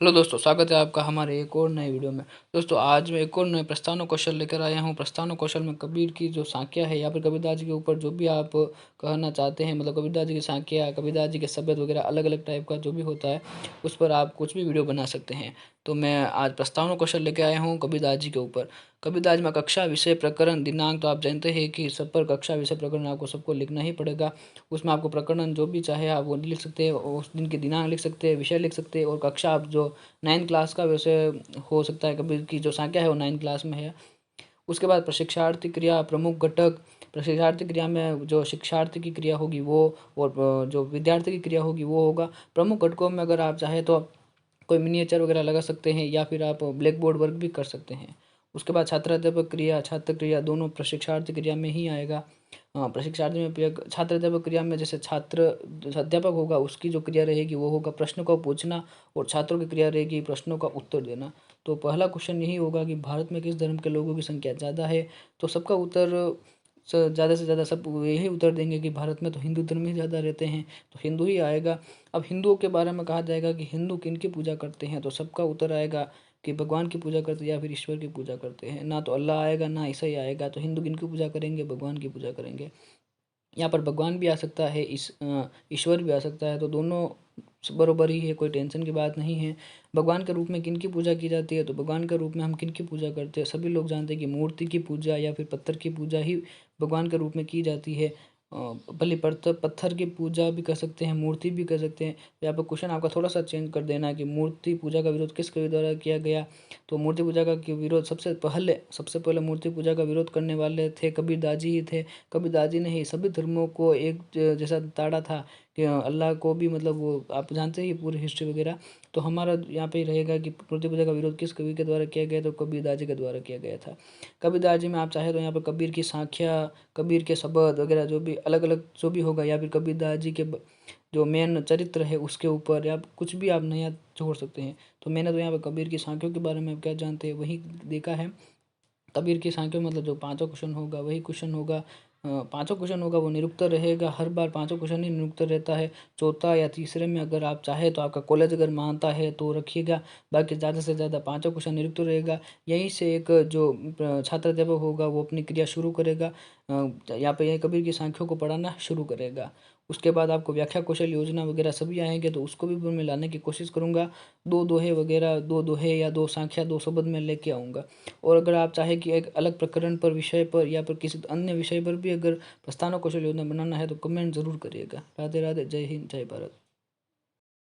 Hello दोस्तों, स्वागत है आपका हमारे एक और नए वीडियो में। दोस्तों, आज मैं एक और नए प्रस्तावना कौशल लेकर आया हूँ। प्रस्तावना कौशल में कबीर की जो साँकिया है या फिर कबीरदास जी के ऊपर जो भी आप कहना चाहते हैं, मतलब कबीरदास जी की साँकिया, कबीरदास जी के शब्द वगैरह अलग-अलग टाइप का जो भी होता है, उस पर आप कुछ भी वीडियो बना सकते हैं। तो मैं आज प्रस्तावना कौशल लेके आया हूँ कबीरदास जी के ऊपर। कबीरदास जी में कक्षा, विषय, प्रकरण, दिनांक, तो आप जानते हैं कि सब पर कक्षा, विषय, प्रकरण आपको सबको लिखना ही पड़ेगा। उसमें आपको प्रकरण जो भी चाहे आप वो लिख सकते हैं, उस दिन की दिनांक लिख सकते हैं, विषय लिख सकते हैं और कक्षा आप जो 9th क्लास का वैसे हो सकता है, कबीर की जो संख्या है वो 9th क्लास में है। उसके बाद प्रशिक्षार्थी क्रिया, प्रमुख घटक। प्रशिक्षार्थी क्रिया में जो शिक्षार्थी की क्रिया होगी वो, और जो विद्यार्थी की क्रिया होगी वो होगा। प्रमुख घटकों में अगर आप चाहें तो कोई मिनिएचर वगैरह लगा सकते हैं या फिर आप ब्लैक बोर्ड वर्क भी कर सकते हैं। उसके बाद छात्राध्यापक क्रिया, छात्र क्रिया दोनों प्रशिक्षार्थी क्रिया में ही आएगा। प्रशिक्षार्थी में छात्राध्यापक क्रिया में जैसे छात्र जो अध्यापक होगा उसकी जो क्रिया रहेगी वो होगा प्रश्न को पूछना, और छात्रों की क्रिया रहेगी प्रश्नों का उत्तर देना। तो पहला क्वेश्चन यही होगा कि भारत में किस धर्म के लोगों की संख्या ज़्यादा है। तो सबका उत्तर ज़्यादा से ज़्यादा सब यही उत्तर देंगे कि भारत में तो हिंदू धर्म ही ज़्यादा रहते हैं, तो हिंदू ही आएगा। अब हिंदुओं के बारे में कहा जाएगा कि हिंदू किनकी पूजा करते हैं, तो सबका उत्तर आएगा कि भगवान की पूजा करते हैं या फिर ईश्वर की पूजा करते हैं। ना तो अल्लाह आएगा ना ईसा ही आएगा, तो हिंदू किनकी पूजा करेंगे, भगवान की पूजा करेंगे। यहाँ पर भगवान भी आ सकता है, ईश्वर भी आ सकता है, तो दोनों बरोबर ही है, कोई टेंशन की बात नहीं है। भगवान के रूप में किनकी पूजा की जाती है, तो भगवान के रूप में हम किनकी पूजा करते हैं, सभी लोग जानते हैं कि मूर्ति की पूजा या फिर पत्थर की पूजा ही भगवान के रूप में की जाती है। भले पत्थर की पूजा भी कर सकते हैं, मूर्ति भी कर सकते हैं। यहाँ पर क्वेश्चन आपका थोड़ा सा चेंज कर देना है कि मूर्ति पूजा का विरोध किस कवि द्वारा किया गया। तो मूर्ति पूजा का विरोध सबसे पहले मूर्ति पूजा का विरोध करने वाले थे कबीरदास जी ही थे। कबीरदास जी ने ही सभी धर्मों को एक जैसा ताड़ा था कि अल्लाह को भी, मतलब वो आप जानते ही पूरी हिस्ट्री वगैरह। तो हमारा यहाँ पे रहेगा कि मूर्ति पूजा का विरोध किस कवि के द्वारा किया गया, तो कबीरदास जी के द्वारा किया गया था। कबीरदास जी में आप चाहे तो यहाँ पर कबीर की साँखिया, कबीर के शब्द वगैरह जो भी अलग अलग जो भी होगा, या फिर कबीरदास जी के जो मेन चरित्र है उसके ऊपर या कुछ भी आप नया जोड़ सकते हैं। तो मैंने तो यहाँ पर कबीर की साँखियों के बारे में आप क्या जानते हैं वही देखा है। कबीर की साँखें मतलब जो पाँचों क्वेश्चन होगा वही क्वेश्चन होगा। पाँचों क्वेश्चन होगा वो निरुत्तर रहेगा, हर बार पाँचों क्वेश्चन ही निरुत्तर रहता है। चौथा या तीसरे में अगर आप चाहे तो आपका कॉलेज अगर मानता है तो रखिएगा, बाकी ज़्यादा से ज़्यादा पाँचों क्वेश्चन निरुत्तर रहेगा। यहीं से एक जो छात्र अध्यापक होगा वो अपनी क्रिया शुरू करेगा, यहाँ पे ये कबीर की साँखों को पढ़ाना शुरू करेगा। उसके बाद आपको व्याख्या कौशल, योजना वगैरह सभी आएंगे, तो उसको भी मैं लाने की कोशिश करूँगा। दो दोहे वगैरह, दो दोहे या दो साँखिया, दो शब्द मैं लेके आऊँगा। और अगर आप चाहें कि एक अलग प्रकरण पर, विषय पर या फिर किसी अन्य विषय पर भी अगर प्रस्तावना कौशल योजना बनाना है तो कमेंट ज़रूर करिएगा। राधे राधे, जय हिंद, जय भारत।